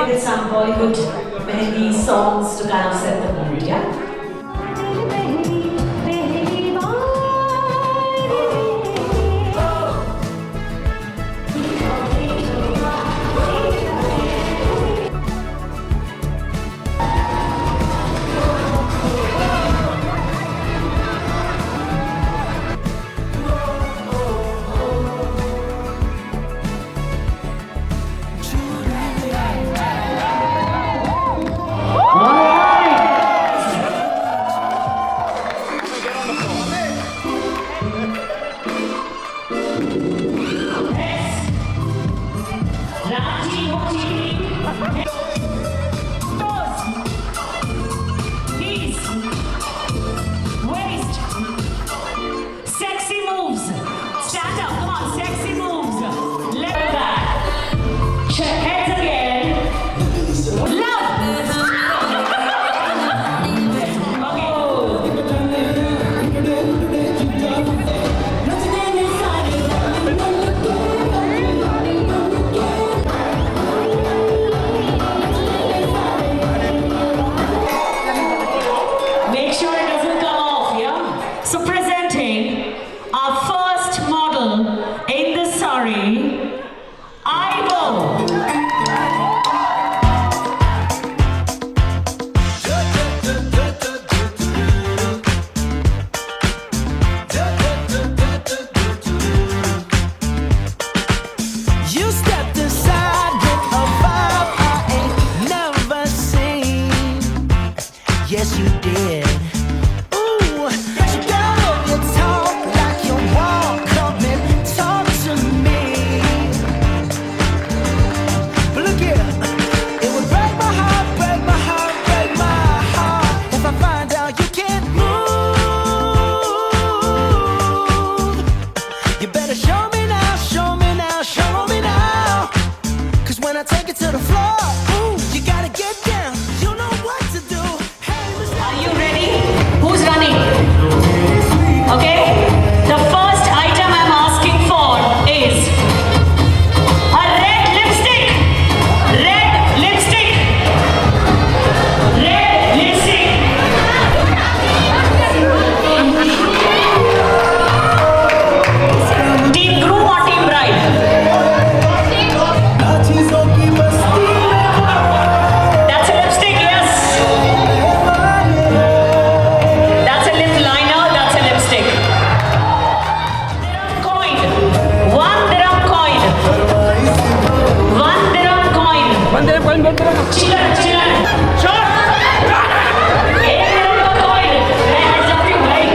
with some Bollywood Mehndi songs to kind of set the mood, yeah? Yes, you did. Ooh, so girl, you talk like you walk. Come and talk to me. But look here, it would break my heart, break my heart, break my heart if I find out you can't move. You better show me now, show me now, show me now. 'Cause when I take it to the floor, ooh, you gotta get down. You know what to do. Are you ready? Who's running? Okay. The first item I'm asking for is a red lipstick. Red lipstick. Red lipstick. Team groom or team bride? That's a lipstick, yes. That's a lip liner, that's a lipstick. Coin. 1 dirham coin. 1 dirham coin. 1 dirham coin, 1 dirham. Chiller, chiller. Short. 1 dirham का coin. मैं hands up you, भाई.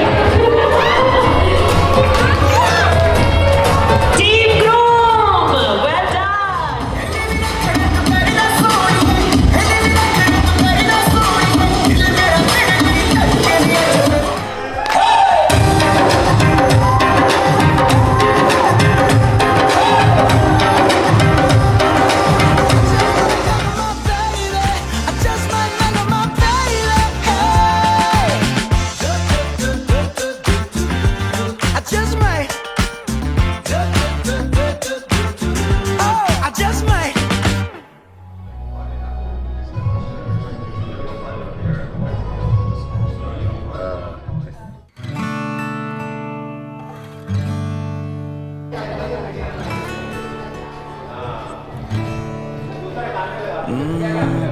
Team groom. Well done.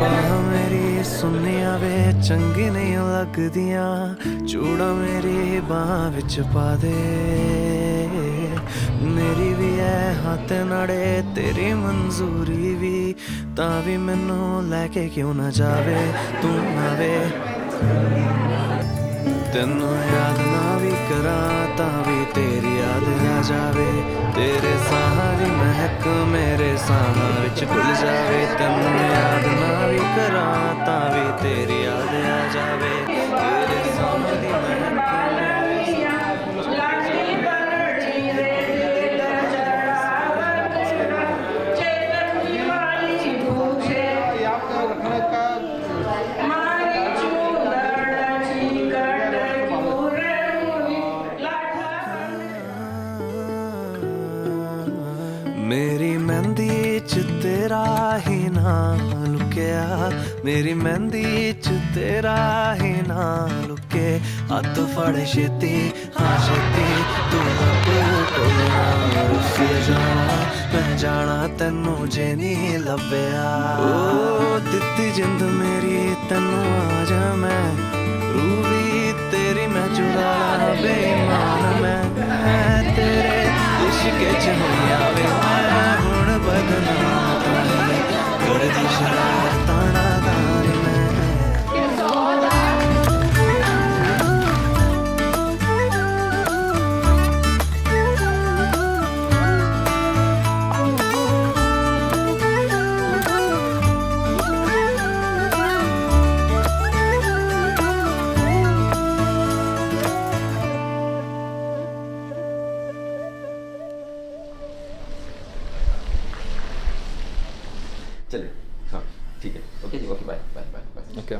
बाह मेरी सुनिया वे चंगी नहीं लगदियां चूड़ा मेरी बाह विच पा दे मेरी भी है हाथ नाड़े तेरी मंजूरी भी तां भी मैनू लैके क्यों ना जावे तू ना वे तेनू याद ना भी करा तां भी तेरी याद आ जावे तेरे साह दी महक मेरे साह विच घुल जावे तेनू याद ना भी करा तां भी तेरी याद आ जावे तेरे साह दी महक मेरी मेहंदी च तेरा ही नाम लुके मेरी मेहंदी च तेरा ही ना लुके हथ फड़ छेती हाँ छेती तू अब कोई ना रुस जाना मैं जाना तेनू जे नहीं लभया ओ दित्ती जिंद मेरी तेनू आ जा मैं रूबी तेरी मैं चुरा बेईमान मैं तेरे इश्क च होया वे मैं हुण बदनाम करदी शरारतां नादान मैं चलिए हाँ ठीक है ओके जी okay bye bye bye bye Okay.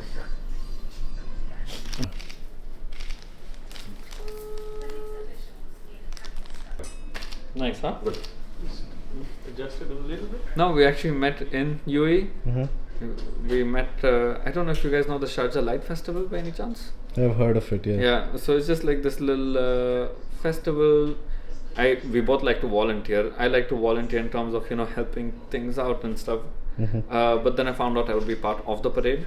Nice, huh? Good Adjusted a little bit. No, we actually met in UAE. We met, I don't know if you guys know the Sharjah Light Festival by any chance? I've heard of it, yeah. Yeah, so it's just like this little festival. We both like to volunteer. I like to volunteer in terms of, helping things out and stuff. But then I found out I would be part of the parade.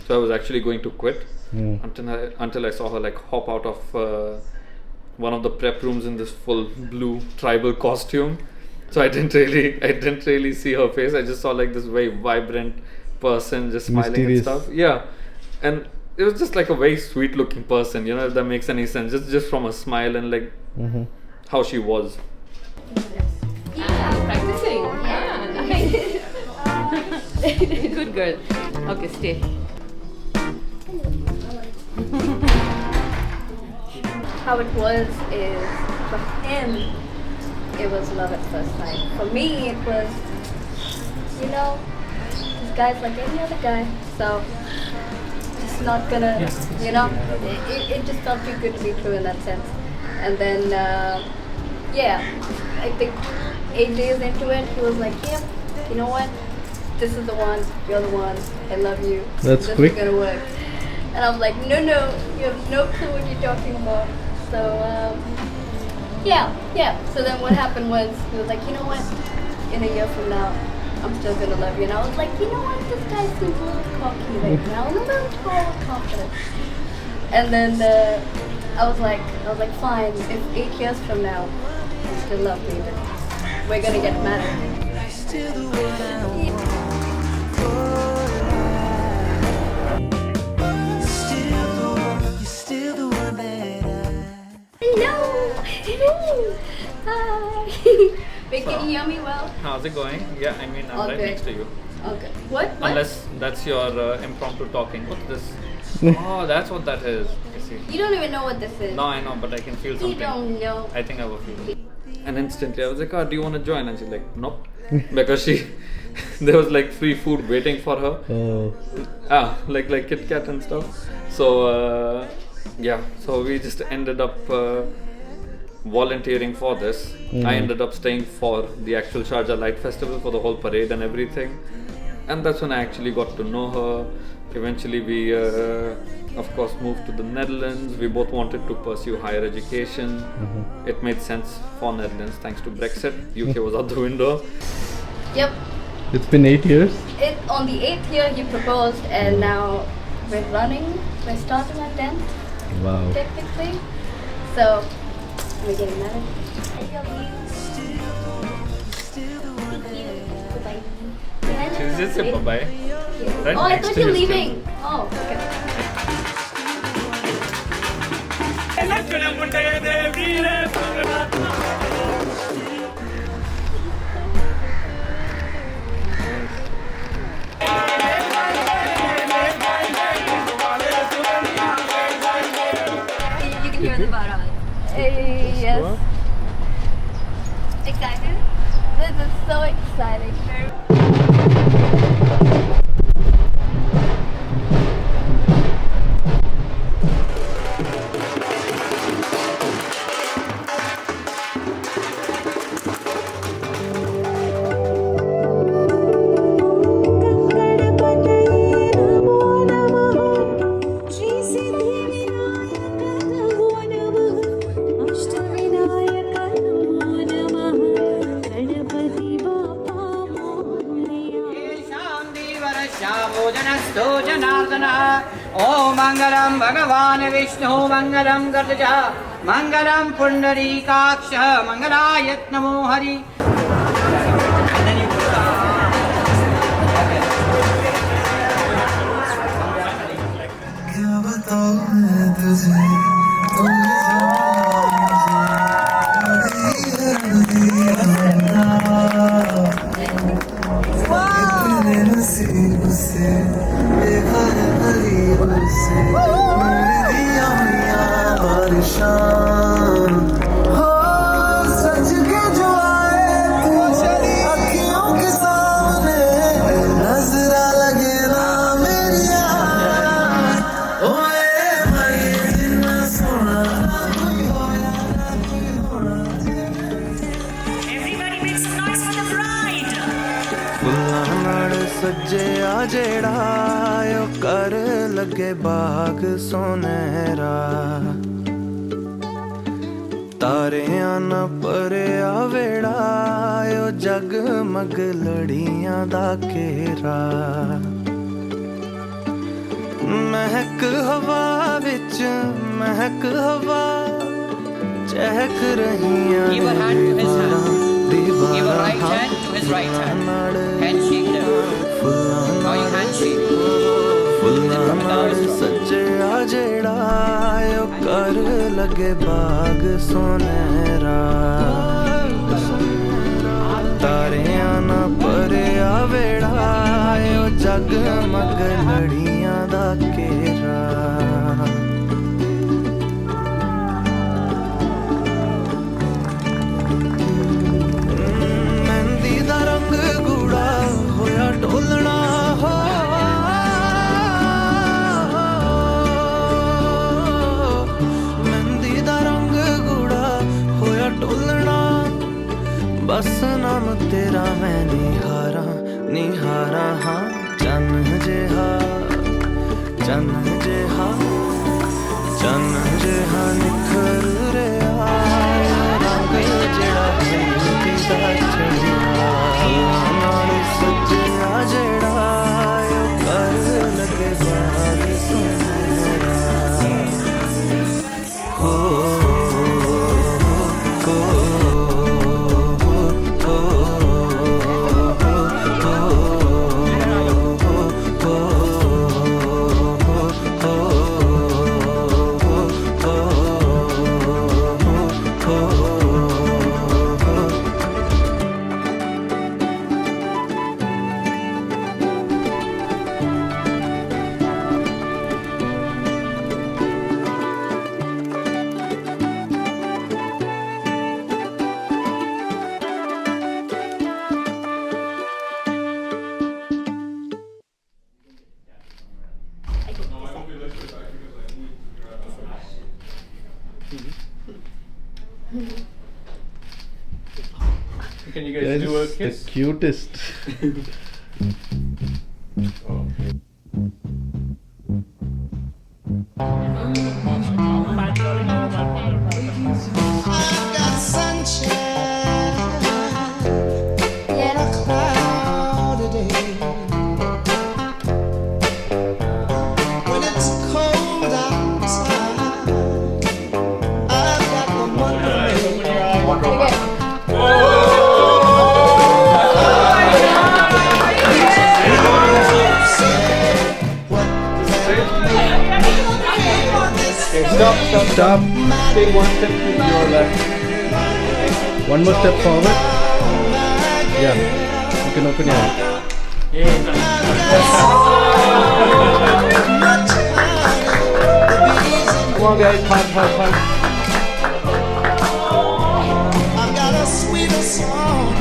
So I was actually going to quit until I saw her like hop out of one of the prep rooms in this full blue tribal costume. So I didn't really see her face. I just saw like this very vibrant person just smiling Mysterious. and stuff. Yeah, and it was just like a very sweet looking person, if that makes any sense. Just from a smile and like how she was. Yeah, practicing. Yeah, nice. Good girl. Okay, stay. How it was is, for him, it was love at first sight. For me, it was, this guy's like any other guy, so it's not gonna, it just felt too good to be true in that sense. And then, I think 8 days into it, he was like, yeah, you know what? This is the one, you're the one, I love you. That's this quick. is gonna work. And I was like, no, you have no clue what you're talking about. So, So then what happened was, he was like, you know what? In a year from now, I'm still gonna love you. And I was like, you know what? This guy seems a little cocky right now, and a little tall confident. And then I was like, fine. If 8 years from now, you still love me, then we're gonna get married. Hello. Hi. Wait, can you hear me well? How's it going? Yeah, I mean, I'm right Okay. next to you. Okay. What? Unless that's your impromptu talking. What's this? Oh, that's what that is. You see. You don't even know what this is. No, I know, but I can feel You something. don't know. I think I have a feeling. And instantly I was like, oh, do you want to join? And she's like, nope. Because there was like free food waiting for her. Oh, Like Kit Kat and stuff. So, so we just ended up volunteering for this. I ended up staying for the actual Sharjah Light Festival, for the whole parade and everything. And that's when I actually got to know her. Eventually we, of course, moved to the Netherlands. We both wanted to pursue higher education. It made sense for Netherlands thanks to Brexit. UK was out the window. Yep. it's been 8 years. On the 8th year he proposed, and now we're starting our 10th Wow. technically. So we're getting married. Goodbye. She just said bye-bye. Right Oh, I next thought to you're you still. leaving. Oh, okay. You can hear the barat. Yes. Excited? This is so exciting. सिंहासनः ॐ मङ्गलं भगवान् विष्णु मङ्गलं गजः मङ्गलं पुण्डरीकाक्षः मङ्गलाय नमो हरि क्या बताऊं मैं तुझे इतने नसीब से देखा है करीब से मेरी दिया हुआ बारिशां हो सच के जो आए तू अखियों के सामने नजरा लगे ना मेरी ओए भाई जितना सोना Everybody make some noise for the bride. फुल्लां नाल सजे आ जेड़ा ओ कर लगे बाग सोनेरा तारियां न भरिया वेड़ा ओ जगमग लड़ियां दा घेरा महक हवा विच महक हवा चहक रहियां Give a hand to his hand. Give a right hand to his right hand. Handshake them. Now you handshake. फुल्लां नाल सज्जिया जेड़ा ओ कर लगे बाग सोनेरा तारियां न भरिया वेड़ा ओ जगमग लड़ियां दा घेरा मेहंदी दा रंग गूड़ा होया ढोलना हो मेहंदी दा रंग गूड़ा होया ढोलना बस नाम तेरा मैं निहारा निहारा हाँ चन्न जेहा निखर रे रंग जेड़ा मेहंदी दा चढ़िया नाल सज्जिया जेड़ा ओ कर लगे बाग सोनेरा हो Can you That guys do a is kiss? the cutest. I've got sunshine in a cloudy day. When it's cold outside, I've got the wonder Stop. Take one step to your left. One more step forward. Yeah. You can open your eyes. Come on guys, hug. I've got a sweeter song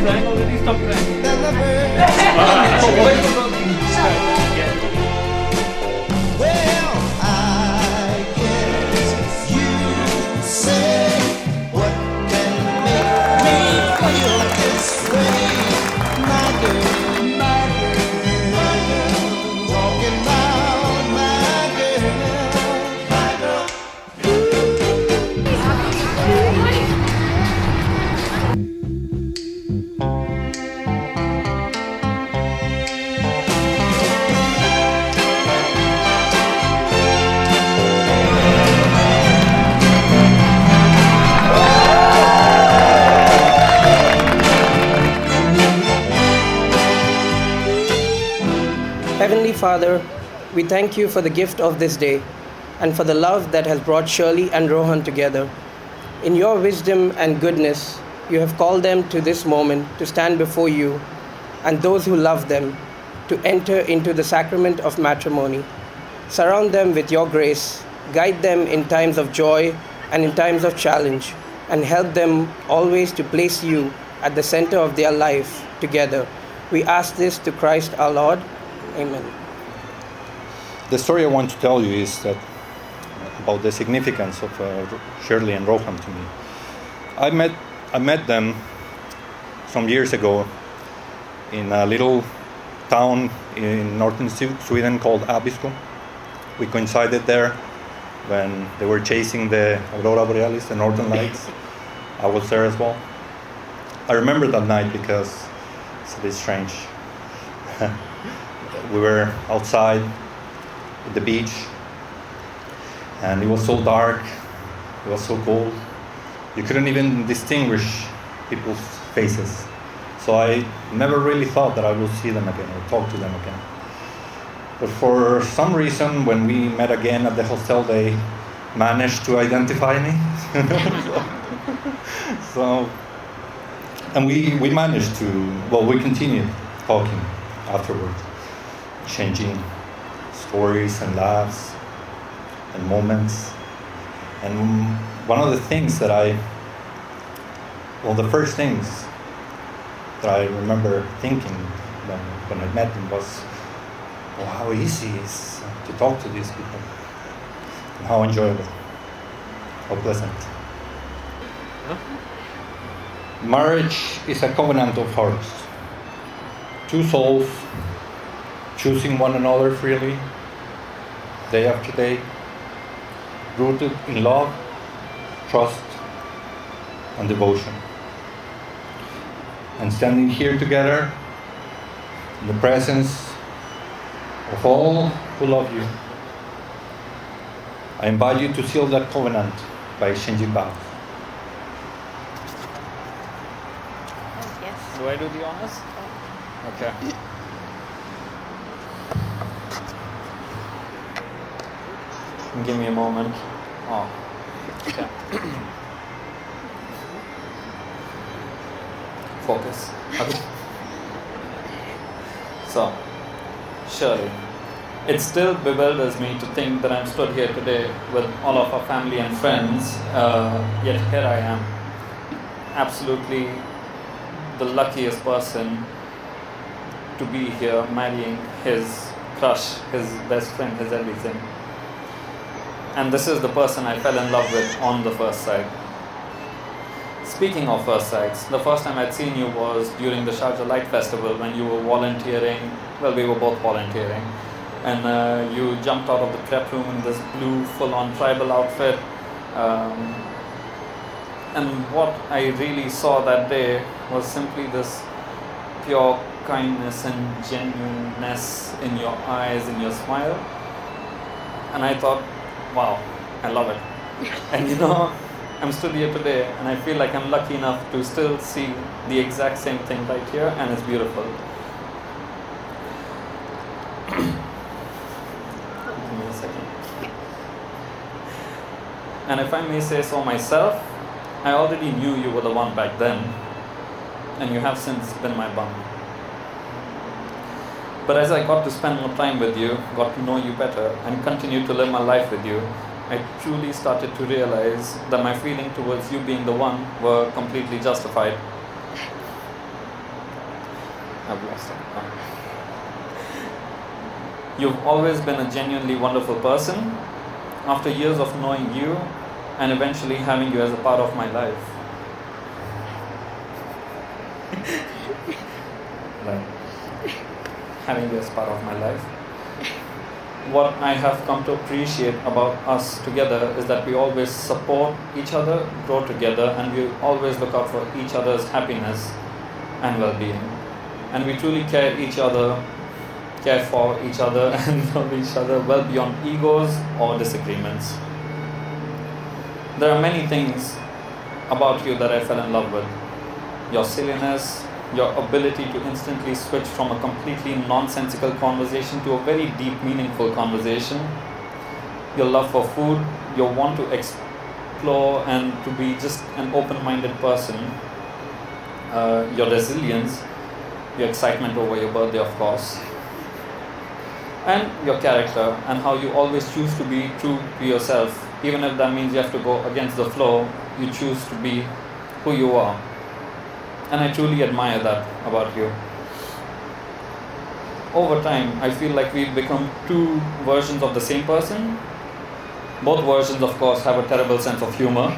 Crying already, stop crying. than the birds. Well, I guess you say what can make me feel this way, my girl, talking about my girl. Father, we thank you for the gift of this day and for the love that has brought Shirley and Rohan together. In your wisdom and goodness, you have called them to this moment to stand before you and those who love them to enter into the sacrament of matrimony. Surround them with your grace, guide them in times of joy and in times of challenge, and help them always to place you at the center of their life together. We ask this to Christ our Lord. Amen. The story I want to tell you is that about the significance of Shirley and Rohan to me. I met them some years ago in a little town in northern Sweden called Abisko. We coincided there when they were chasing the Aurora Borealis, the Northern Lights. I was there as well. I remember that night because it's a bit strange. We were outside at the beach and it was so dark, it was so cold. You couldn't even distinguish people's faces. So I never really thought that I would see them again or talk to them again. But for some reason, when we met again at the hostel, they managed to identify me. And we managed to, we continued talking afterwards, exchanging stories and laughs and moments. And one of the things that the first things that I remember thinking when I met them was, how easy it is to talk to these people, and how enjoyable, how pleasant. Marriage is a covenant of hearts. Two souls choosing one another freely, day after day, rooted in love, trust, and devotion. And standing here together in the presence of all who love you, I invite you to seal that covenant by exchanging vows. Yes. Do I do the honors? Okay. Give me a moment. Oh. Okay. Focus. Okay. So, Shirley, it still bewilders me to think that I'm stood here today with all of our family and friends, yet here I am, absolutely the luckiest person to be here, marrying his crush, his best friend, his everything. And this is the person I fell in love with on the first sight. Speaking of first sights, the first time I'd seen you was during the Sharjah Light Festival when you were volunteering. Well, we were both volunteering. And you jumped out of the prep room in this blue full-on tribal outfit. And what I really saw that day was simply this pure kindness and genuineness in your eyes, in your smile. And I thought, wow, I love it. And you know, I'm still here today and I feel like I'm lucky enough to still see the exact same thing right here, and it's beautiful. Give me a second. And if I may say so myself, I already knew you were the one back then, and you have since been my bum. But as I got to spend more time with you, got to know you better, and continued to live my life with you, I truly started to realize that my feeling towards you being the one were completely justified. I've lost it. You've always been a genuinely wonderful person. After years of knowing you and eventually having you as a part of my life. Having you as part of my life. What I have come to appreciate about us together is that we always support each other, grow together, and we always look out for each other's happiness and well-being. And we truly care for each other and love each other well beyond egos or disagreements. There are many things about you that I fell in love with. Your silliness, your ability to instantly switch from a completely nonsensical conversation to a very deep, meaningful conversation, your love for food, your want to explore and to be just an open-minded person, your resilience, your excitement over your birthday, of course, and your character and how you always choose to be true to yourself. Even if that means you have to go against the flow, you choose to be who you are. And I truly admire that about you. Over time, I feel like we've become two versions of the same person. Both versions, of course, have a terrible sense of humor.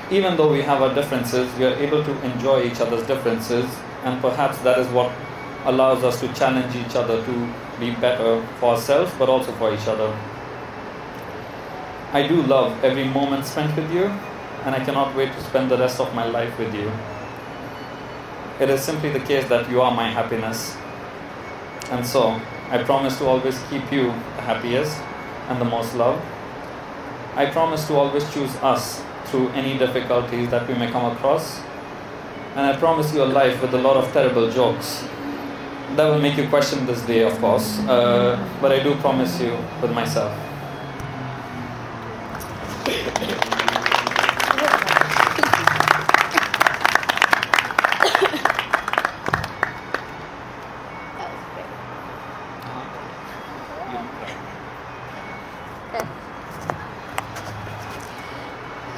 Even though we have our differences, we are able to enjoy each other's differences, and perhaps that is what allows us to challenge each other to be better for ourselves, but also for each other. I do love every moment spent with you, and I cannot wait to spend the rest of my life with you. It is simply the case that you are my happiness. And so, I promise to always keep you the happiest and the most loved. I promise to always choose us through any difficulties that we may come across. And I promise you a life with a lot of terrible jokes. That will make you question this day, of course. But I do promise you with myself.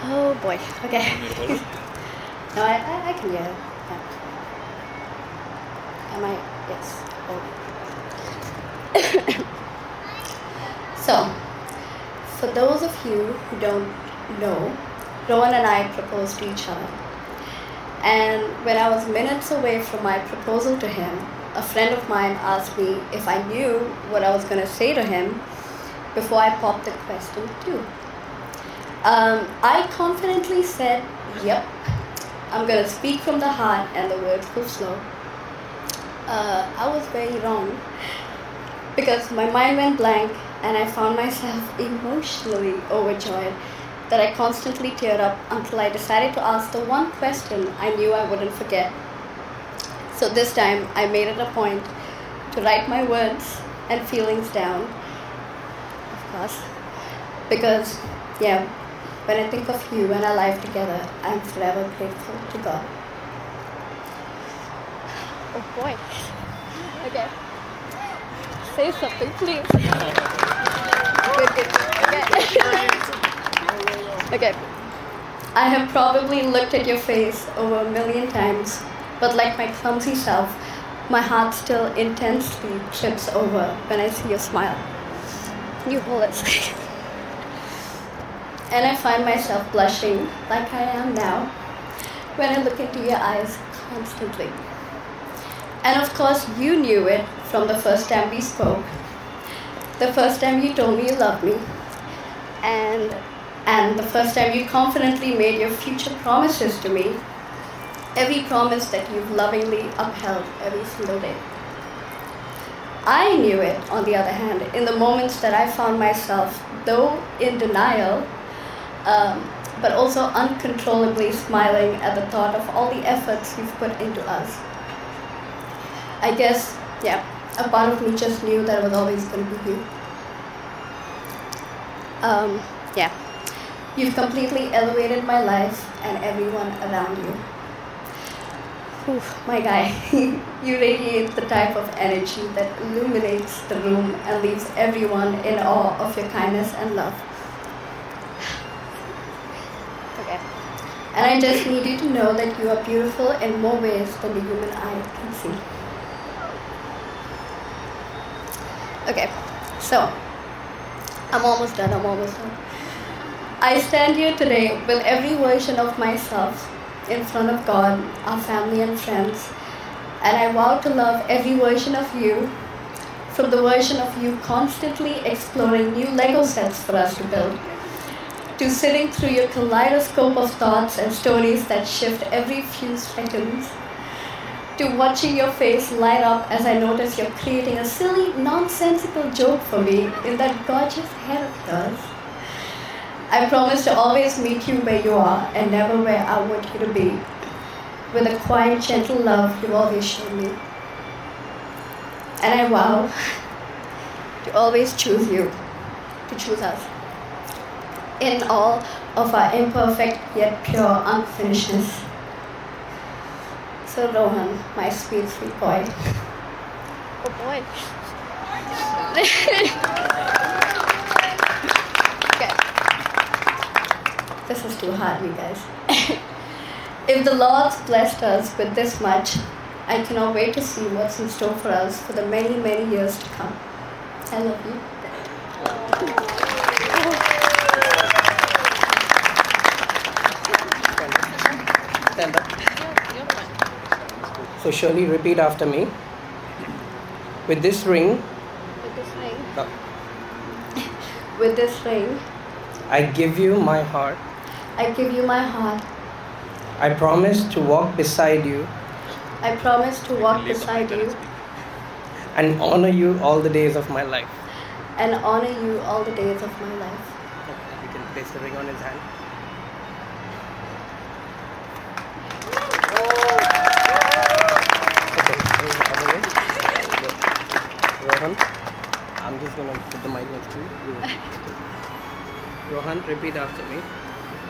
Oh boy. Okay. No, I can hear. Yeah. Am I? Yes. Oh. So, for those of you who don't know, Rohan and I proposed to each other. And when I was minutes away from my proposal to him, a friend of mine asked me if I knew what I was going to say to him before I popped the question too. I confidently said, yep, I'm going to speak from the heart and the words will flow. I was very wrong because my mind went blank and I found myself emotionally overjoyed that I constantly teared up until I decided to ask the one question I knew I wouldn't forget. So this time I made it a point to write my words and feelings down, of course, because, yeah, when I think of you and our life together, I'm forever grateful to God. Oh boy. Okay. Say something, please. Good. Okay. I have probably looked at your face over a million times, but like my clumsy self, my heart still intensely trips over when I see your smile. You hold it. And I find myself blushing like I am now when I look into your eyes constantly. And of course, you knew it from the first time we spoke. The first time you told me you loved me. And the first time you confidently made your future promises to me. Every promise that you've lovingly upheld every single day. I knew it, on the other hand, in the moments that I found myself, though in denial, but also uncontrollably smiling at the thought of all the efforts you've put into us. I guess, yeah, a part of me just knew that it was always going to be you. Yeah, you've completely elevated my life and everyone around you. Oof, my guy, you radiate the type of energy that illuminates the room and leaves everyone in awe of your kindness and love. Okay. And I just need you to know that you are beautiful in more ways than the human eye can see. Okay, so I'm almost done. I stand here today with every version of myself in front of God, our family and friends, and I vow to love every version of you, from the version of you constantly exploring new Lego sets for us to build, to sitting through your kaleidoscope of thoughts and stories that shift every few seconds, to watching your face light up as I notice you're creating a silly, nonsensical joke for me in that gorgeous head of yours. I promise to always meet you where you are and never where I want you to be. with the quiet, gentle love you've always shown me. And I vow to always choose you, to choose us, in all of our imperfect yet pure unfinishedness. So Rohan, my sweet, sweet boy. Oh boy. Okay. This is too hard, you guys. If the Lord's blessed us with this much, I cannot wait to see what's in store for us for the many, many years to come. I love you. Stand up. So Shirley, repeat after me. With this ring, With this ring, I give you my heart. I give you my heart. I promise to walk beside you I promise to walk beside you and honor you all the days of my life. and honor you all the days of my life. You can place the ring on his hand. Rohan, I'm just gonna put the mic next to you. Rohan, repeat after me.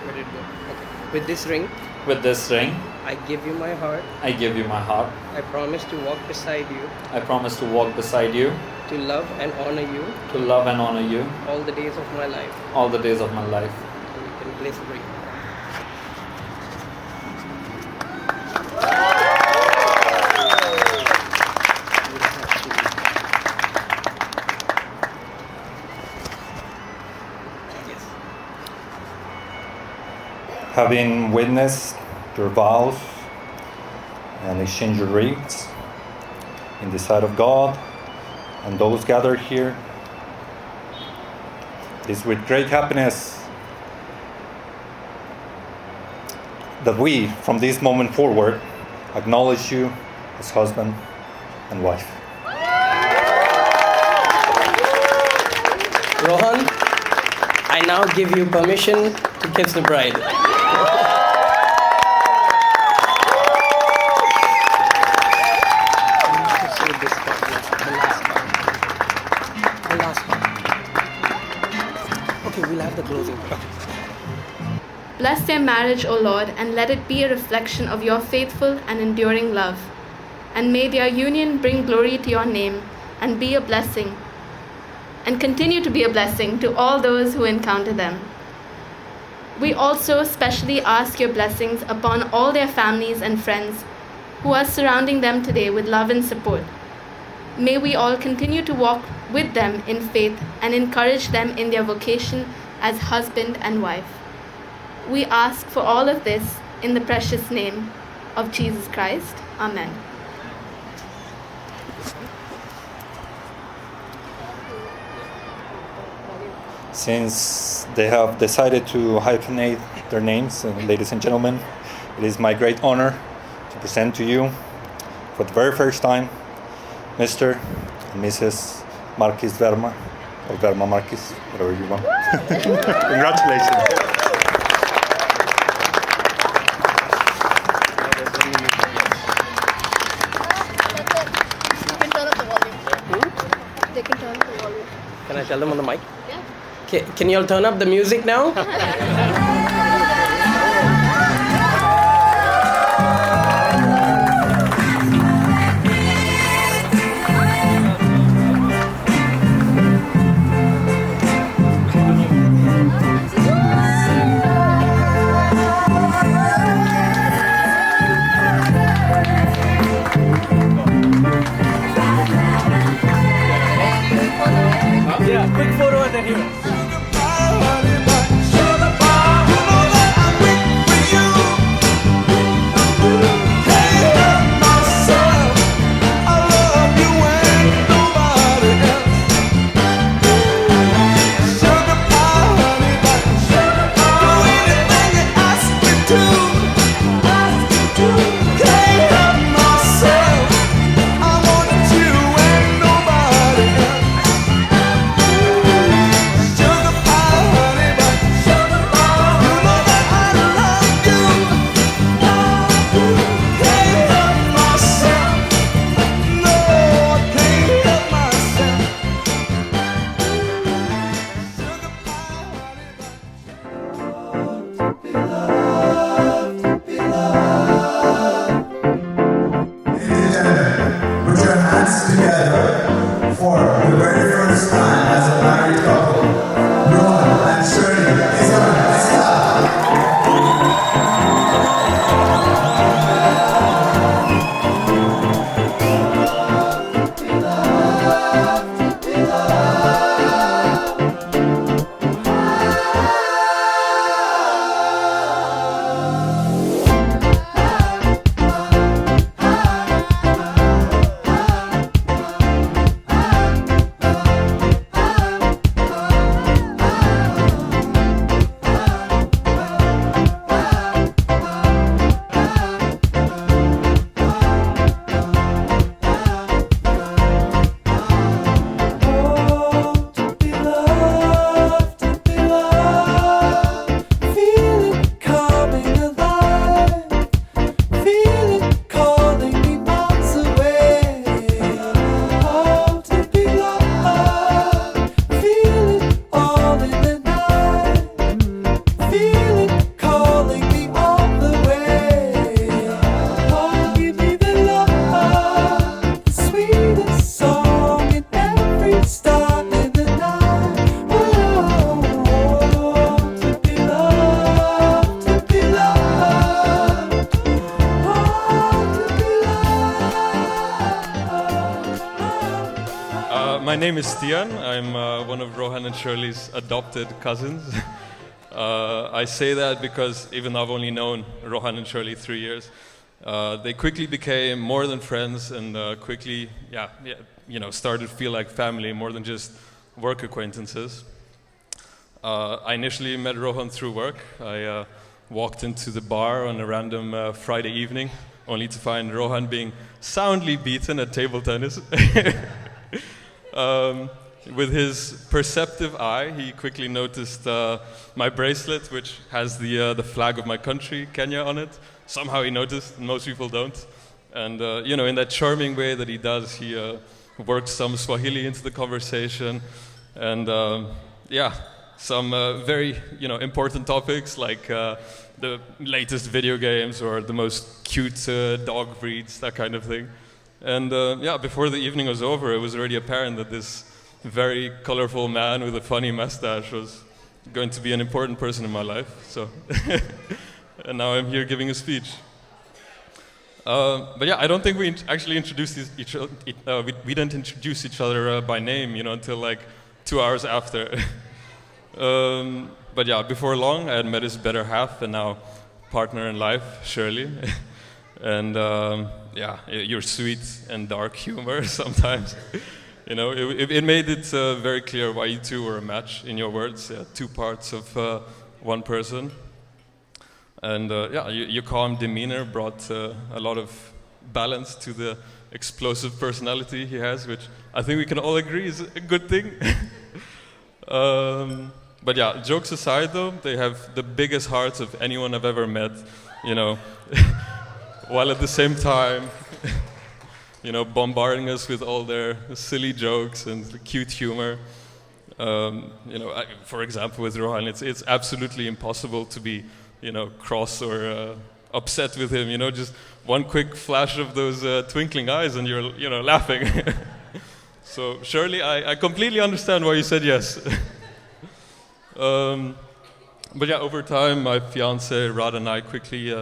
Where did it go? Okay. With this ring, With this ring, I give you my heart. I give you my heart. I promise to walk beside you, I promise to walk beside you, to love and honor you to love and honor you all the days of my life. all the days of my life. So you can place the ring. Having witnessed your vows and exchanged your rings in the sight of God and those gathered here, it is with great happiness that we, from this moment forward, acknowledge you as husband and wife. Rohan, I now give you permission to kiss the bride. Okay, we'll have the closing. Bless their marriage, O Lord, and let it be a reflection of your faithful and enduring love. And may their union bring glory to your name and be a blessing, and continue to be a blessing to all those who encounter them. We also specially ask your blessings upon all their families and friends who are surrounding them today with love and support. May we all continue to walk with them in faith and encourage them in their vocation as husband and wife. We ask for all of this in the precious name of Jesus Christ. Amen. Since they have decided to hyphenate their names, ladies and gentlemen, it is my great honor to present to you for the very first time Mr. and Mrs. Marquis Verma, or Verma Marquis, whatever you want. Congratulations. They can turn up the volume. Can I tell them on the mic? Yeah. Can you all turn up the music now? Yeah, quick photo and then here. name is Stian. I'm one of Rohan and Shirley's adopted cousins. I say that because even though I've only known Rohan and Shirley 3 years, they quickly became more than friends and quickly, started to feel like family more than just work acquaintances. I initially met Rohan through work. I walked into the bar on a random Friday evening, only to find Rohan being soundly beaten at table tennis. With his perceptive eye, he quickly noticed my bracelet, which has the flag of my country, Kenya, on it. Somehow he noticed, most people don't. And in that charming way that he does, he worked some Swahili into the conversation, and some very important topics like the latest video games or the most cute dog breeds, that kind of thing. And before the evening was over, it was already apparent that this very colorful man with a funny mustache was going to be an important person in my life. So, and now I'm here giving a speech. I don't think we actually introduced each other. We didn't introduce each other by name, until like 2 hours after. Before long, I had met his better half and now partner in life, Shirley. And your sweet and dark humor sometimes. It made it very clear why you two were a match, in your words. Two parts of one person. And your calm demeanor brought a lot of balance to the explosive personality he has, which I think we can all agree is a good thing. Jokes aside though, they have the biggest hearts of anyone I've ever met, while at the same time, bombarding us with all their silly jokes and cute humor. For example, with Rohan, it's absolutely impossible to be, cross or upset with him. Just one quick flash of those twinkling eyes, and you're, laughing. So, Shirley, I completely understand why you said yes. Over time, my fiance Radha and I quickly,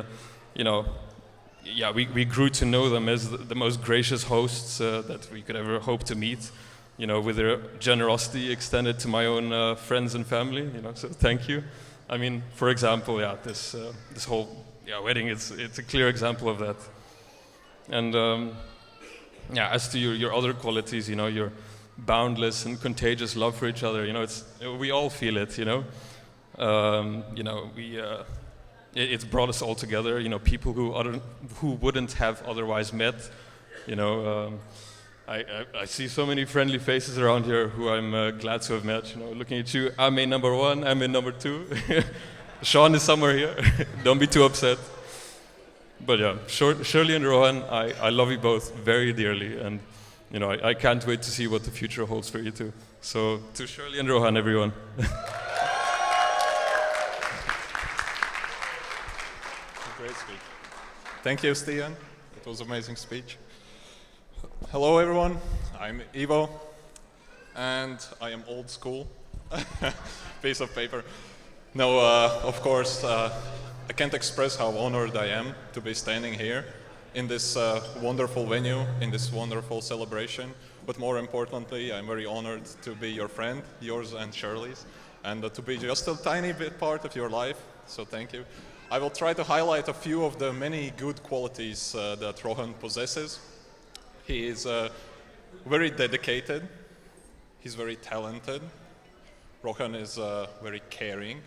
we grew to know them as the most gracious hosts that we could ever hope to meet. With their generosity extended to my own friends and family. So thank you. I mean, for example, this whole wedding, it's a clear example of that. And as to your other qualities, your boundless and contagious love for each other, we all feel it. It's brought us all together. People who wouldn't have otherwise met. I see so many friendly faces around here who I'm glad to have met. Looking at you, I'm in number 1, I'm in number 2. Sean is somewhere here. Don't be too upset. But Shirley and Rohan, I love you both very dearly, and I can't wait to see what the future holds for you two. So to Shirley and Rohan, everyone. Great speech. Thank you, Stian. It was an amazing speech. Hello, everyone. I'm Ivo, and I am old school. Piece of paper. No, of course, I can't express how honored I am to be standing here in this wonderful venue, in this wonderful celebration. But more importantly, I'm very honored to be your friend, yours and Shirley's, and to be just a tiny bit part of your life. So thank you. I will try to highlight a few of the many good qualities that Rohan possesses. He is very dedicated. He's very talented. Rohan is very caring.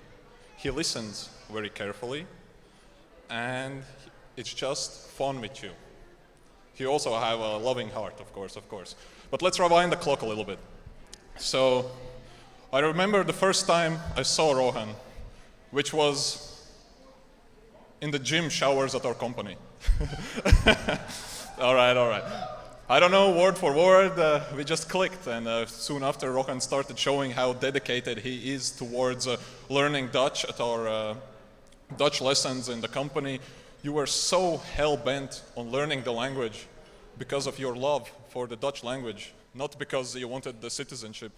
He listens very carefully. And it's just fun with you. He also has a loving heart, of course. But let's rewind the clock a little bit. So I remember the first time I saw Rohan, which was in the gym showers at our company. All right. I don't know word for word, we just clicked, and soon after Rohan started showing how dedicated he is towards learning Dutch at our Dutch lessons in the company. You were so hell-bent on learning the language because of your love for the Dutch language, not because you wanted the citizenship.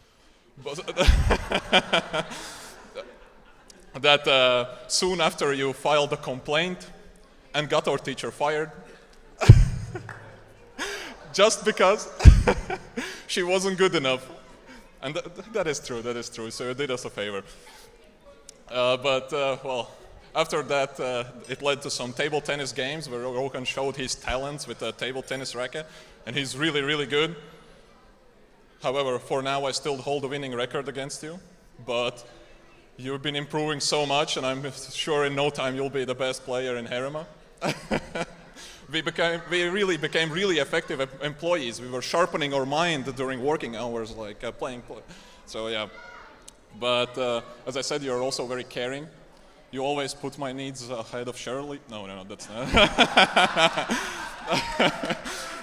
But that soon after you filed a complaint and got our teacher fired. Just because she wasn't good enough And that is true, that is true. So you did us a favor. Well, after that, it led to some table tennis games where Rohan showed his talents with a table tennis racket, and he's really, really good. However, for now, I still hold the winning record against you, but you've been improving so much, and I'm sure in no time you'll be the best player in Herema. We really became really effective employees. We were sharpening our mind during working hours, like playing. So yeah, but as I said, you're also very caring. You always put my needs ahead of Shirley. No, that's not.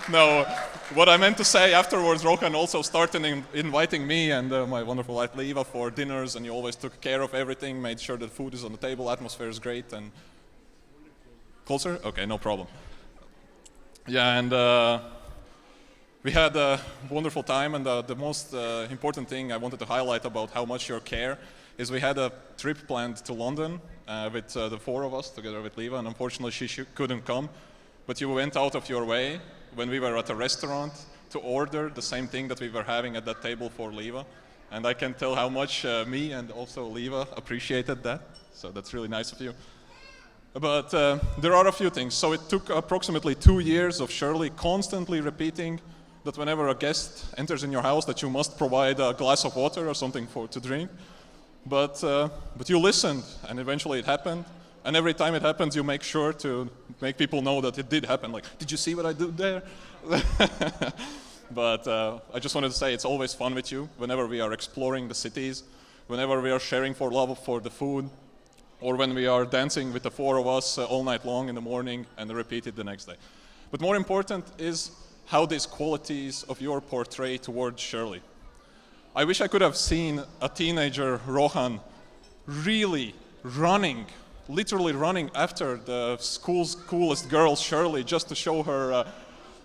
No, what I meant to say afterwards, Rohan also started inviting me and my wonderful wife Leva for dinners, and you always took care of everything, made sure that food is on the table, atmosphere is great, and closer? Okay, no problem. Yeah, and we had a wonderful time, and the most important thing I wanted to highlight about how much you care is we had a trip planned to London with the four of us together with Leva, and unfortunately she couldn't come, but you went out of your way when we were at a restaurant to order the same thing that we were having at that table for Leva, and I can tell how much me and also Leva appreciated that, so that's really nice of you. But there are a few things. So it took approximately 2 years of Shirley constantly repeating that whenever a guest enters in your house that you must provide a glass of water or something to drink. But you listened, and eventually it happened. And every time it happens, you make sure to make people know that it did happen. Like, did you see what I did there? But I just wanted to say it's always fun with you whenever we are exploring the cities, whenever we are sharing for love for the food, or when we are dancing with the four of us all night long in the morning and repeat it the next day. But more important is how these qualities of your portray towards Shirley. I wish I could have seen a teenager, Rohan, really running, literally running after the school's coolest girl, Shirley, just to show her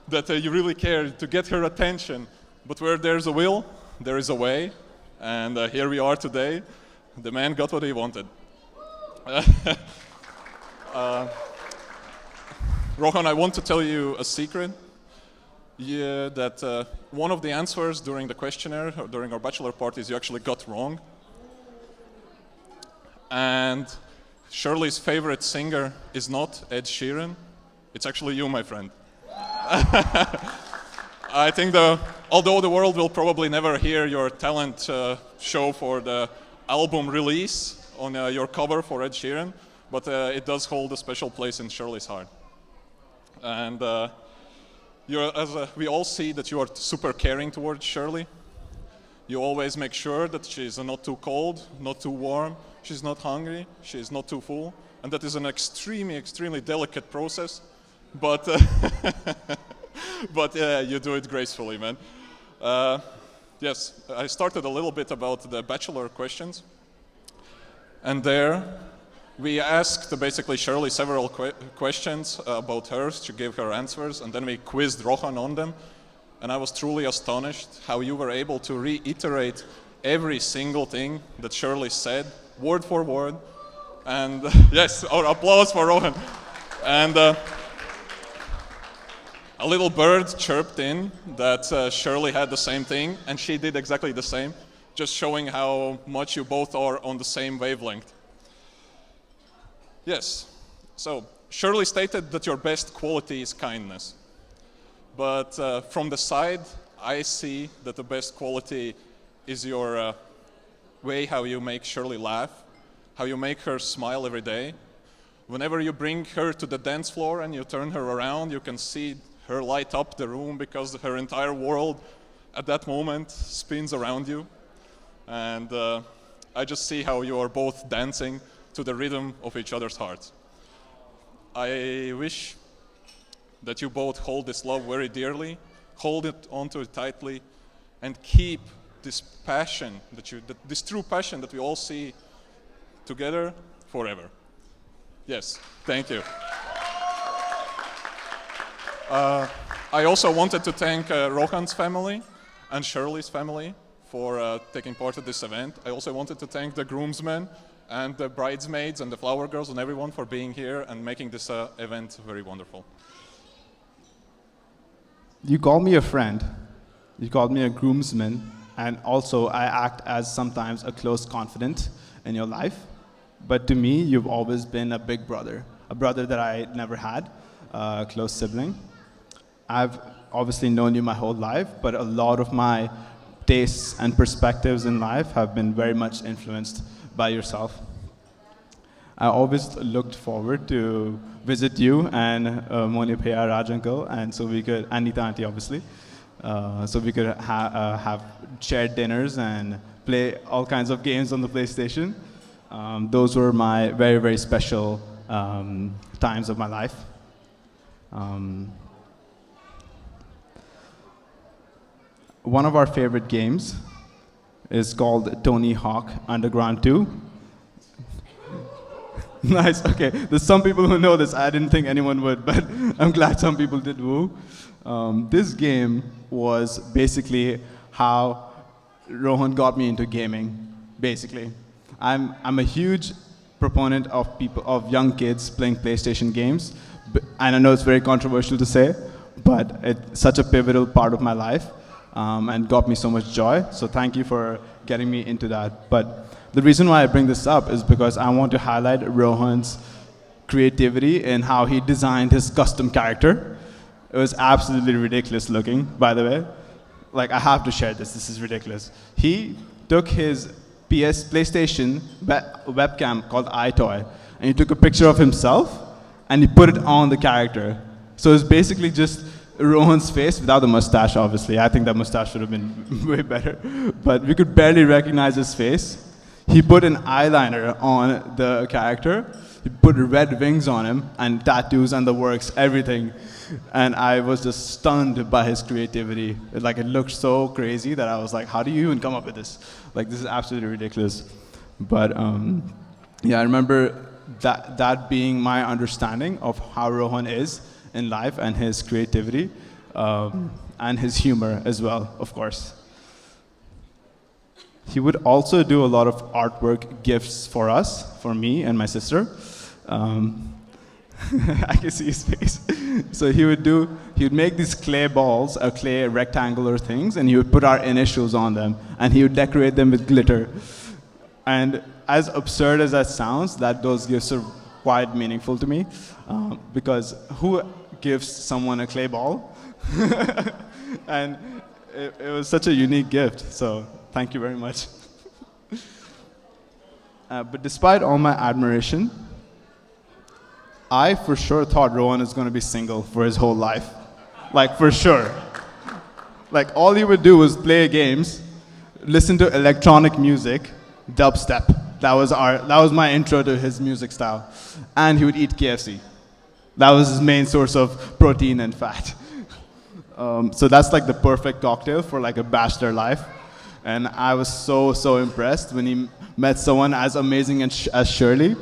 that you really care, to get her attention. But where there's a will, there is a way. And here we are today. The man got what he wanted. Rohan, I want to tell you a secret. Yeah, that one of the answers during the questionnaire, or during our bachelor parties, you actually got wrong. And Shirley's favorite singer is not Ed Sheeran. It's actually you, my friend. I think although the world will probably never hear your talent show for the album release on your cover for Ed Sheeran, but it does hold a special place in Shirley's heart. And we all see that you are super caring towards Shirley. You always make sure that she's not too cold, not too warm, she's not hungry, she's not too full, and that is an extremely, extremely delicate process, but but you do it gracefully, man. Yes, I started a little bit about the bachelor questions, and there we asked basically Shirley several questions about her. She gave her answers, and then we quizzed Rohan on them. And I was truly astonished how you were able to reiterate every single thing that Shirley said, word for word. And yes, our applause for Rohan. And a little bird chirped in that Shirley had the same thing, and she did exactly the same, just showing how much you both are on the same wavelength. Yes, so Shirley stated that your best quality is kindness. But from the side, I see that the best quality is your way how you make Shirley laugh, how you make her smile every day. Whenever you bring her to the dance floor and you turn her around, you can see her light up the room because her entire world at that moment spins around you. And I just see how you are both dancing to the rhythm of each other's hearts. I wish that you both hold this love very dearly, hold it onto it tightly, and keep this passion, this true passion that we all see together forever. Yes, thank you. I also wanted to thank Rohan's family and Shirley's family for taking part of this event. I also wanted to thank the groomsmen and the bridesmaids and the flower girls and everyone for being here and making this event very wonderful. You called me a friend, you called me a groomsman, and also I act as sometimes a close confidant in your life. But to me, you've always been a big brother, a brother that I never had, a close sibling. I've obviously known you my whole life, but a lot of my tastes and perspectives in life have been very much influenced by yourself. I always looked forward to visit you and Moni Bhaiya, Raj uncle, and so we could, and Nita auntie obviously, so we could have shared dinners and play all kinds of games on the PlayStation. Those were my very, very special times of my life. One of our favorite games is called Tony Hawk Underground 2. Nice, okay. There's some people who know this. I didn't think anyone would, but I'm glad some people did woo. This game was basically how Rohan got me into gaming, basically. I'm a huge proponent of young kids playing PlayStation games, and I know it's very controversial to say, but it's such a pivotal part of my life and got me so much joy. So thank you for getting me into that. But the reason why I bring this up is because I want to highlight Rohan's creativity in how he designed his custom character. It was absolutely ridiculous looking, by the way. Like, I have to share this. This is ridiculous. He took his PlayStation webcam called iToy, and he took a picture of himself, and he put it on the character. So it's basically just Rohan's face without the mustache, obviously. I think that mustache should have been way better. But we could barely recognize his face. He put an eyeliner on the character. He put red wings on him and tattoos and the works, everything. And I was just stunned by his creativity. It looked so crazy that I was like, how do you even come up with this? Like, this is absolutely ridiculous. But yeah, I remember that being my understanding of how Rohan is in life and his creativity and his humor as well, of course. He would also do a lot of artwork gifts for us, for me and my sister. I can see his face. So he would make these clay balls, or clay rectangular things, and he would put our initials on them, and he would decorate them with glitter. And as absurd as that sounds, those gifts are quite meaningful to me, because who gives someone a clay ball? And it was such a unique gift, so thank you very much. But despite all my admiration, I for sure thought Rohan is going to be single for his whole life. Like, for sure. Like, all he would do was play games, listen to electronic music, dubstep. That was my intro to his music style. And he would eat KFC. That was his main source of protein and fat. So that's like the perfect cocktail for like a bachelor life. And I was so impressed when he met someone as amazing as Shirley,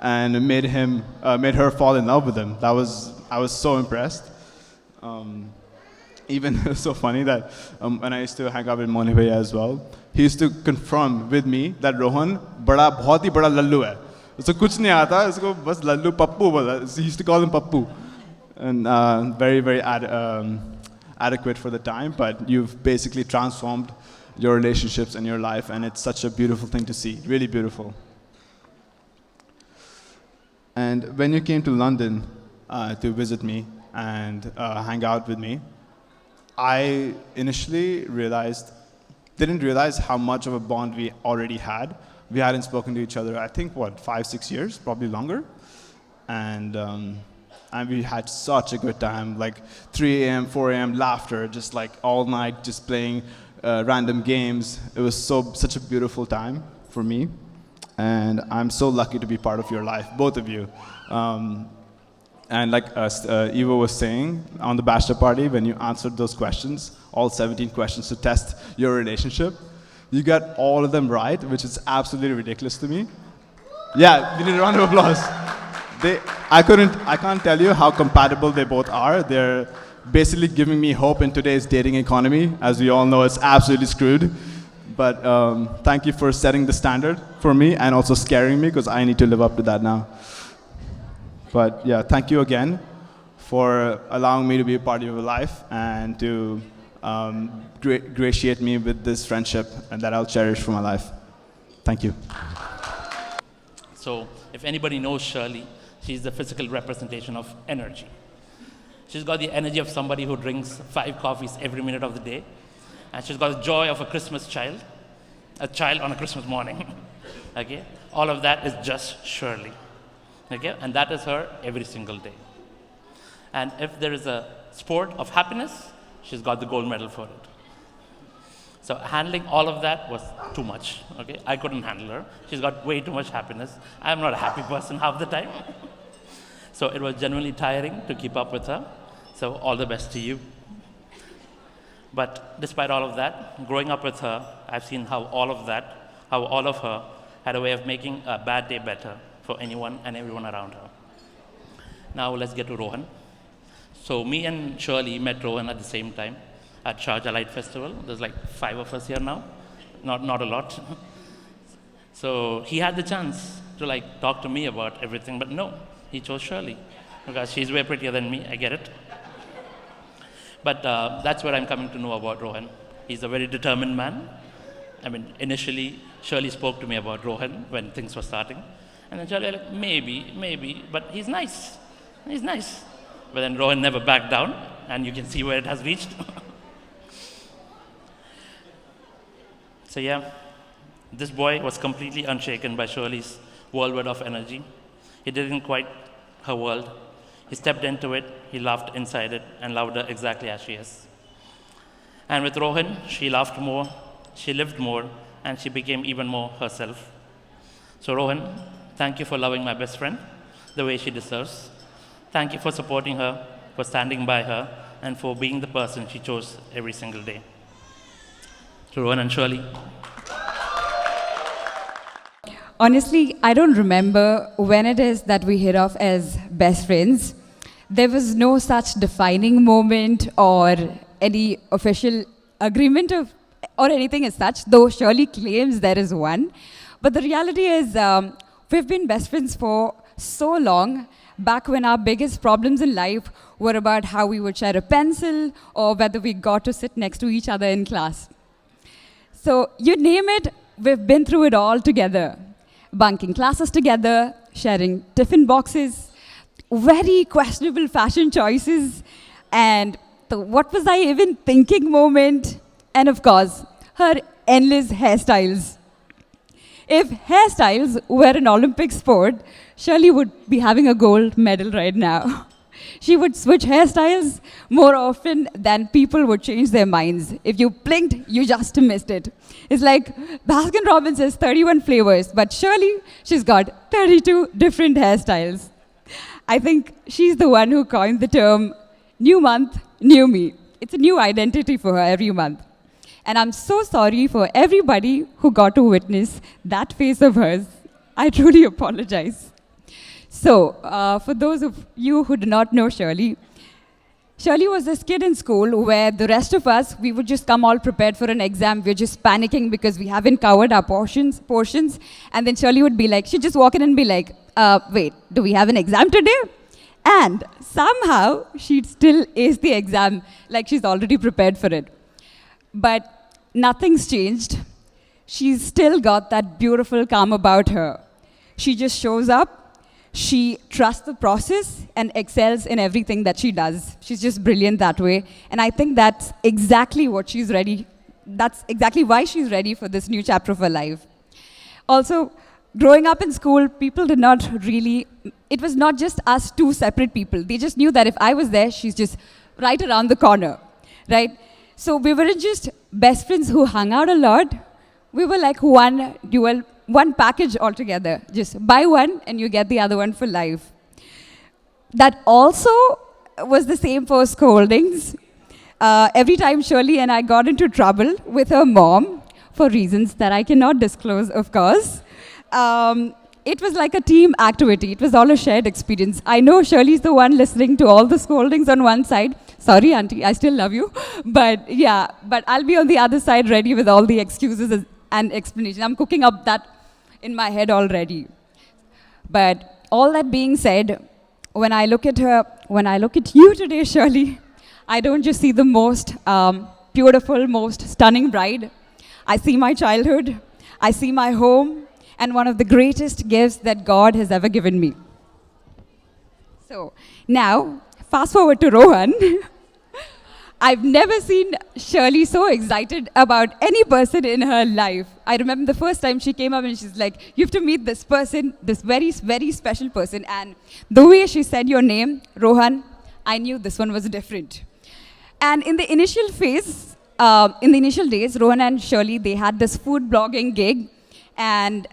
and made her fall in love with him. I was so impressed. Even it was so funny that when I used to hang out with Moni Bhaiya as well, he used to confirm with me that Rohan बहुत ही बड़ा लल्लू है. उसको कुछ नहीं आता, उसको बस लल्लू पप्पू बोला. He used to call him Pappu, and very adequate for the time. But you've basically transformed your relationships and your life, and it's such a beautiful thing to see. Really beautiful. And when you came to London to visit me and hang out with me, I initially didn't realize how much of a bond we already had. We hadn't spoken to each other, I think, 5-6 years, probably longer. And we had such a good time, like 3 a.m., 4 a.m. laughter, just like all night, just playing random games. It was such a beautiful time for me. And I'm so lucky to be part of your life, both of you. And like Eva was saying, on the bachelor party, when you answered those questions, all 17 questions to test your relationship, you got all of them right, which is absolutely ridiculous to me. Yeah, we need a round of applause. I can't tell you how compatible they both are. They're basically giving me hope in today's dating economy. As we all know, it's absolutely screwed. But thank you for setting the standard for me and also scaring me, because I need to live up to that now. But yeah, thank you again for allowing me to be a part of your life and to gratiate me with this friendship and that I'll cherish for my life. Thank you. So, if anybody knows Shirley, she's the physical representation of energy. She's got the energy of somebody who drinks 5 coffees every minute of the day. And she's got the joy of a Christmas child, a child on a Christmas morning. Okay? All of that is just Shirley. Okay? And that is her every single day. And if there is a sport of happiness, she's got the gold medal for it. So handling all of that was too much. Okay? I couldn't handle her. She's got way too much happiness. I'm not a happy person half the time. So it was genuinely tiring to keep up with her. So all the best to you. But despite all of that, growing up with her, I've seen how all of her had a way of making a bad day better for anyone and everyone around her. Now let's get to Rohan. So me and Shirley met Rohan at the same time at Sharjah Light Festival. There's like 5 of us here now, not a lot. So he had the chance to like talk to me about everything, but no, he chose Shirley because she's way prettier than me. I get it. But that's what I'm coming to know about Rohan. He's a very determined man. I mean, initially, Shirley spoke to me about Rohan when things were starting. And then Shirley was like, maybe, but he's nice. He's nice. But then Rohan never backed down, and you can see where it has reached. So yeah, this boy was completely unshaken by Shirley's whirlwind of energy. He didn't quite her world. He stepped into it, he laughed inside it, and loved her exactly as she is. And with Rohan, she laughed more, she lived more, and she became even more herself. So Rohan, thank you for loving my best friend the way she deserves. Thank you for supporting her, for standing by her, and for being the person she chose every single day. To Rohan and Shirley. Honestly, I don't remember when it is that we hit off as best friends. There was no such defining moment or any official agreement or anything as such, though Shirley claims there is one. But the reality is we've been best friends for so long, back when our biggest problems in life were about how we would share a pencil or whether we got to sit next to each other in class. So you name it, we've been through it all together. Bunking classes together, sharing tiffin boxes, very questionable fashion choices, and the what was I even thinking moment, and of course, her endless hairstyles. If hairstyles were an Olympic sport, Shirley would be having a gold medal right now. She would switch hairstyles more often than people would change their minds. If you blinked, you just missed it. It's like Baskin Robbins has 31 flavors, but Shirley, she's got 32 different hairstyles. I think she's the one who coined the term new month, new me. It's a new identity for her every month. And I'm so sorry for everybody who got to witness that face of hers. I truly apologize. So, for those of you who do not know Shirley, Shirley was this kid in school where the rest of us, we would just come all prepared for an exam. We're just panicking because we haven't covered our portions. And then Shirley would be like, she'd just walk in and be like, wait, do we have an exam today? And somehow, she'd still ace the exam like she's already prepared for it. But nothing's changed. She's still got that beautiful calm about her. She just shows up. She trusts the process and excels in everything that she does. She's just brilliant that way. And I think that's exactly what she's ready. That's exactly why she's ready for this new chapter of her life. Also, growing up in school, people did not really, it was not just us two separate people. They just knew that if I was there, she's just right around the corner, right? So we weren't just best friends who hung out a lot. We were like one package altogether. Just buy one and you get the other one for life. That also was the same for scoldings. Every time Shirley and I got into trouble with her mom, for reasons that I cannot disclose, of course, it was like a team activity. It was all a shared experience. I know Shirley's the one listening to all the scoldings on one side. Sorry, auntie, I still love you. But yeah, but I'll be on the other side ready with all the excuses and explanations. I'm cooking up that in my head already. But all that being said, when I look at you today, Shirley, I don't just see the most beautiful, most stunning bride. I see my childhood, I see my home, and one of the greatest gifts that God has ever given me. So now, fast forward to Rohan. I've never seen Shirley so excited about any person in her life. I remember the first time she came up and she's like, you have to meet this person, this very, very special person. And the way she said your name, Rohan, I knew this one was different. And in the initial phase, in the initial days, Rohan and Shirley, they had this food blogging gig. And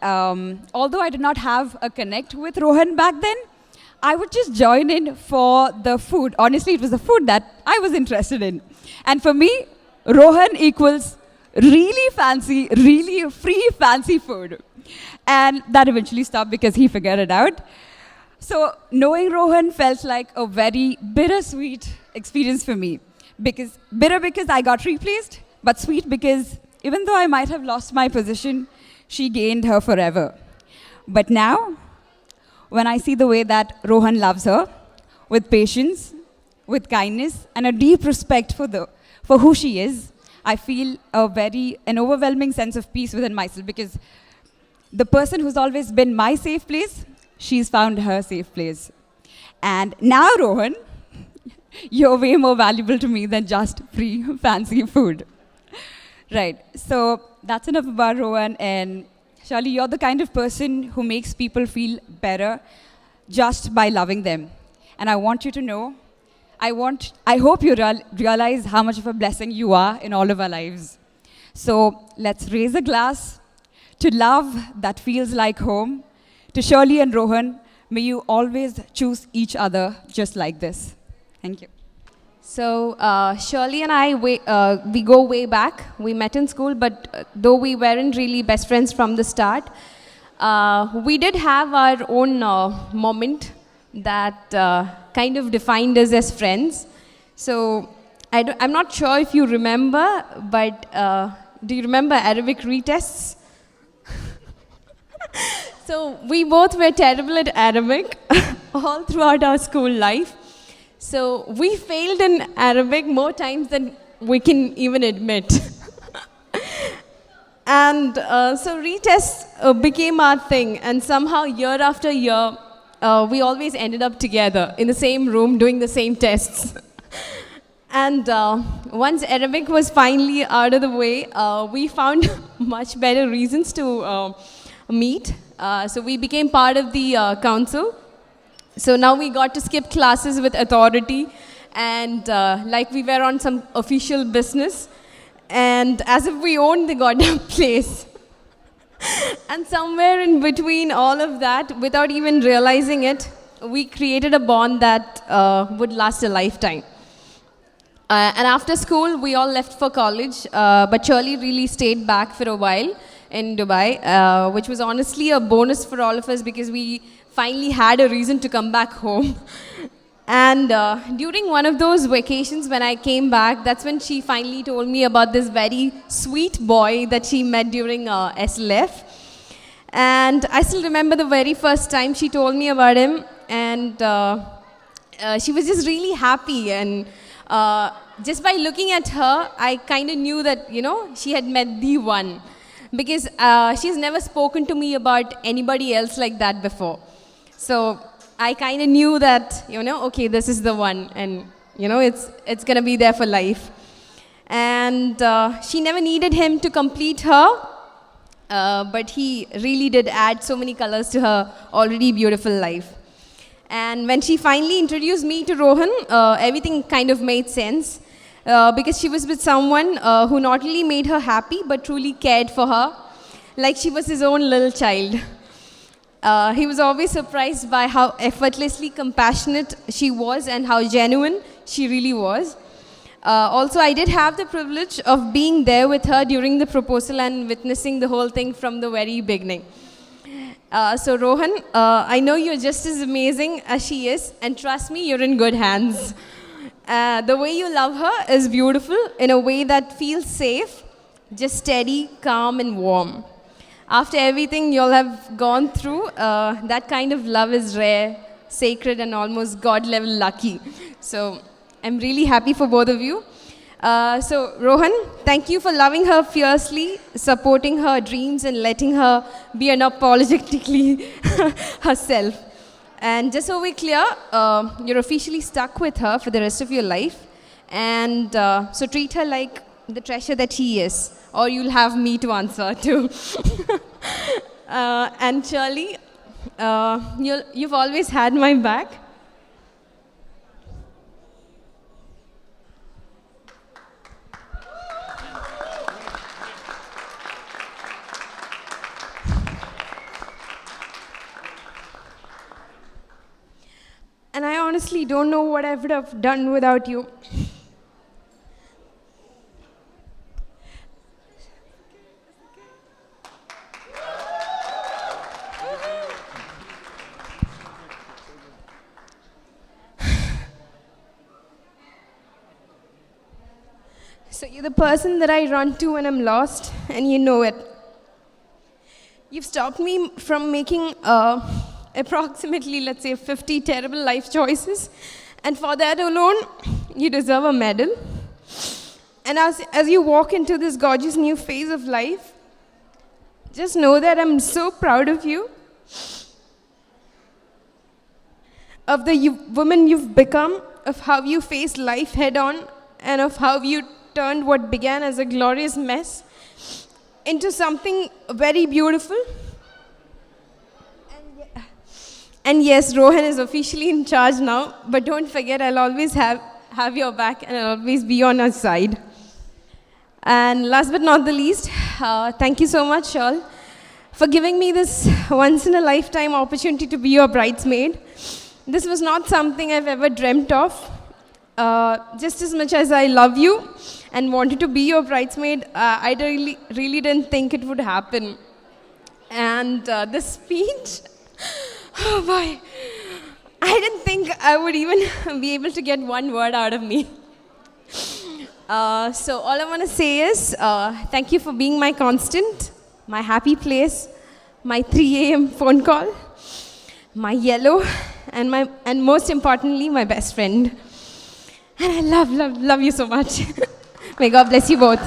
although I did not have a connect with Rohan back then, I would just join in for the food. Honestly, it was the food that I was interested in. And for me, Rohan equals really fancy, really free fancy food. And that eventually stopped because he figured it out. So knowing Rohan felt like a very bittersweet experience for me. Bitter because I got replaced, but sweet because even though I might have lost my position, she gained her forever. But now, when I see the way that Rohan loves her, with patience, with kindness, and a deep respect for who she is, I feel an overwhelming sense of peace within myself, because the person who's always been my safe place, she's found her safe place. And now, Rohan, you're way more valuable to me than just free fancy food. Right, so that's enough about Rohan. And Shirley, you're the kind of person who makes people feel better just by loving them. And I want you to know, I hope you realize how much of a blessing you are in all of our lives. So let's raise a glass to love that feels like home. To Shirley and Rohan, may you always choose each other just like this. Thank you. So Shirley and I, we go way back. We met in school, but though we weren't really best friends from the start, we did have our own moment that kind of defined us as friends. So I'm not sure if you remember, but do you remember Arabic retests? So we both were terrible at Arabic all throughout our school life. So we failed in Arabic more times than we can even admit. And so retests became our thing. And somehow year after year, we always ended up together in the same room doing the same tests. And once Arabic was finally out of the way, we found much better reasons to meet. So we became part of the council. So now we got to skip classes with authority, and like we were on some official business, and as if we owned the goddamn place. And somewhere in between all of that, without even realizing it, we created a bond that would last a lifetime. And after school, we all left for college, but Shirley really stayed back for a while in Dubai, which was honestly a bonus for all of us because we finally had a reason to come back home. And during one of those vacations when I came back, that's when she finally told me about this very sweet boy that she met during SLF. And I still remember the very first time she told me about him, and she was just really happy. And just by looking at her, I kind of knew that, she had met the one. Because she's never spoken to me about anybody else like that before. So I kind of knew that, okay, this is the one, and, it's going to be there for life. And she never needed him to complete her, but he really did add so many colors to her already beautiful life. And when she finally introduced me to Rohan, everything kind of made sense, because she was with someone who not only made her happy, but truly cared for her, like she was his own little child. He was always surprised by how effortlessly compassionate she was and how genuine she really was. Also, I did have the privilege of being there with her during the proposal and witnessing the whole thing from the very beginning. So Rohan, I know you're just as amazing as she is, and trust me, you're in good hands. The way you love her is beautiful in a way that feels safe, just steady, calm, and warm. After everything you'll have gone through, that kind of love is rare, sacred, and almost God-level lucky. So I'm really happy for both of you. So, Rohan, thank you for loving her fiercely, supporting her dreams, and letting her be unapologetically herself. And just so we're clear, you're officially stuck with her for the rest of your life. And so treat her like the treasure that she is, or you'll have me to answer to. And Shirley, you've always had my back. And I honestly don't know what I would have done without you. So you're the person that I run to when I'm lost, and you know it. You've stopped me from making approximately, let's say, 50 terrible life choices. And for that alone, you deserve a medal. And as you walk into this gorgeous new phase of life, just know that I'm so proud of you, of the woman you've become, of how you faced life head on, and of how you turned what began as a glorious mess into something very beautiful. And yes, Rohan is officially in charge now, but don't forget, I'll always have your back, and I'll always be on your side. And last but not the least, thank you so much, Shirley, for giving me this once-in-a-lifetime opportunity to be your bridesmaid. This was not something I've ever dreamt of. Just as much as I love you and wanted to be your bridesmaid, I really didn't think it would happen. And the speech, oh boy, I didn't think I would even be able to get one word out of me. So all I want to say is thank you for being my constant, my happy place, my 3 a.m. phone call, my yellow, and most importantly, my best friend. And I love you so much. May God bless you both.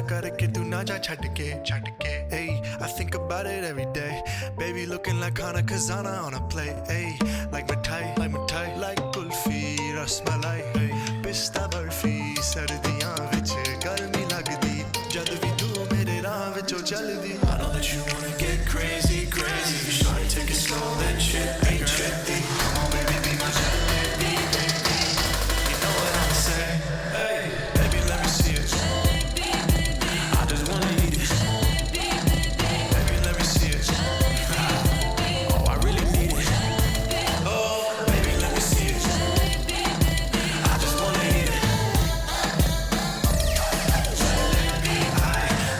करके तू ना जा छड़ के Ay, I think about it every day. Baby looking like Hana Kazana on a plate. Ay, like mithai, like kulfi, rasmalai. Pista barfi, sardiyan vich garmi lagdi. Jad vi tu mere raah vichon chaldi. I know that you wanna get crazy, crazy. Shawty, take it slow, then shit ain't shitty. Come on, baby, be my jalebi, baby. You know what I'm saying? Hey, baby, let me see it. I just wanna eat it. Baby, let me see it. Oh, I really need it. Oh, baby, let me see it. I just wanna eat it. Jalebi,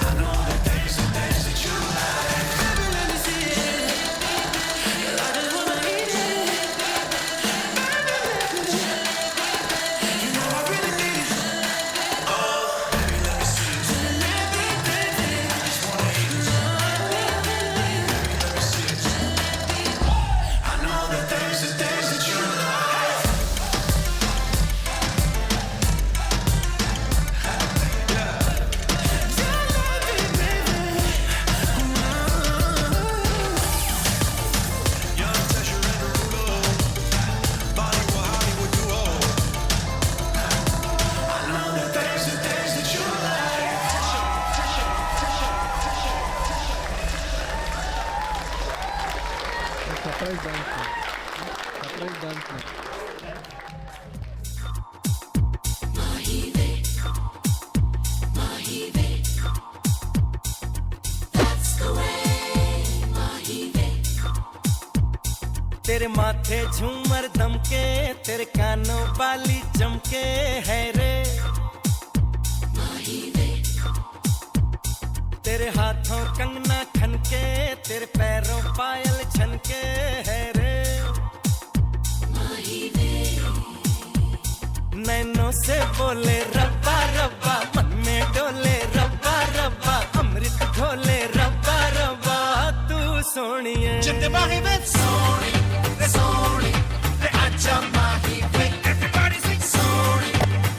I know the things that you like. Baby, let me see it. I just wanna eat it. You know I really need it. Oh, baby, let me see it. I just wanna eat it. Baby, let me see it. I know the things that you like. Young Tesher and Derulo, Bollywood, Hollywood duo. I know the things that you like. Surprise dance. तेरे माथे झूमर दमके, तेरे कानों वाली चमके है रे। तेरे हाथों कंगना खनके, तेरे पैरों पायल छनके है रे। नैनों से बोले रब्बा रब्बा, मन में डोले रब्बा रब्बा, अमृत घोले रब्बा रब्बा, तू सोनिए। Gente m'arrive Sony, le Sony, le Acha m'arrive. Everybody sing Sony,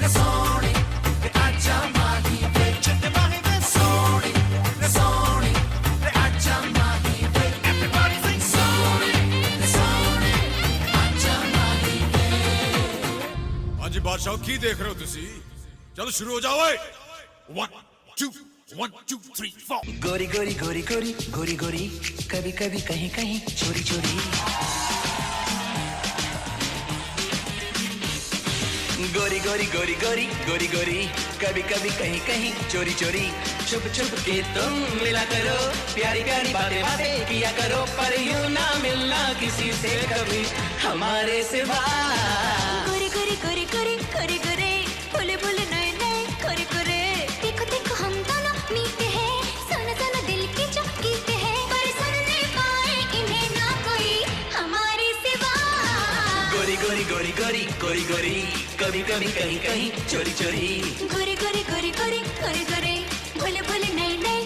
le Sony, le Acha m'arrive. Gente m'arrive Sony, le Sony, le Acha m'arrive. Everybody sing Sony, le Sony, le Acha m'arrive. ਹਾਂਜੀ ਬਾਦਸ਼ਾਹ ਕੀ ਦੇਖ ਰਹੇ ਹੋ ਤੁਸੀਂ? ਚਲੋ ਸ਼ੁਰੂ ਹੋ ਜਾਓ ਓਏ 1 2 1 2 3 4 गोरी गोरी गोरी गोरी गोरी गोरी, कभी कभी कहीं कहीं चोरी चोरी। गोरी गोरी गोरी गोरी गोरी गोरी, कभी कभी कहीं कहीं चोरी चोरी। छुप छुप के तुम मिला करो, प्यारी प्यारी बातें बातें किया करो, पर यूं ना मिलना किसी से कभी हमारे सिवा। गोरे गोरे गोरे गोरे गोरे गोरे, बोले बोले नए नए गोरे गोरे। देखो देखो हम दोनों मीते हैं, सुनो सुनो दिल की जो गीत है, पर सुन नहीं पाए इन्हें ना कोई हमारे सिवा। गोरी गोरी गोरी गोरी गोरी गोरी, कभी कभी कहीं कहीं चोरी चोरी। गोरे गोरे गोरे गोरे गोरे गोरे, बोले बोले नए नए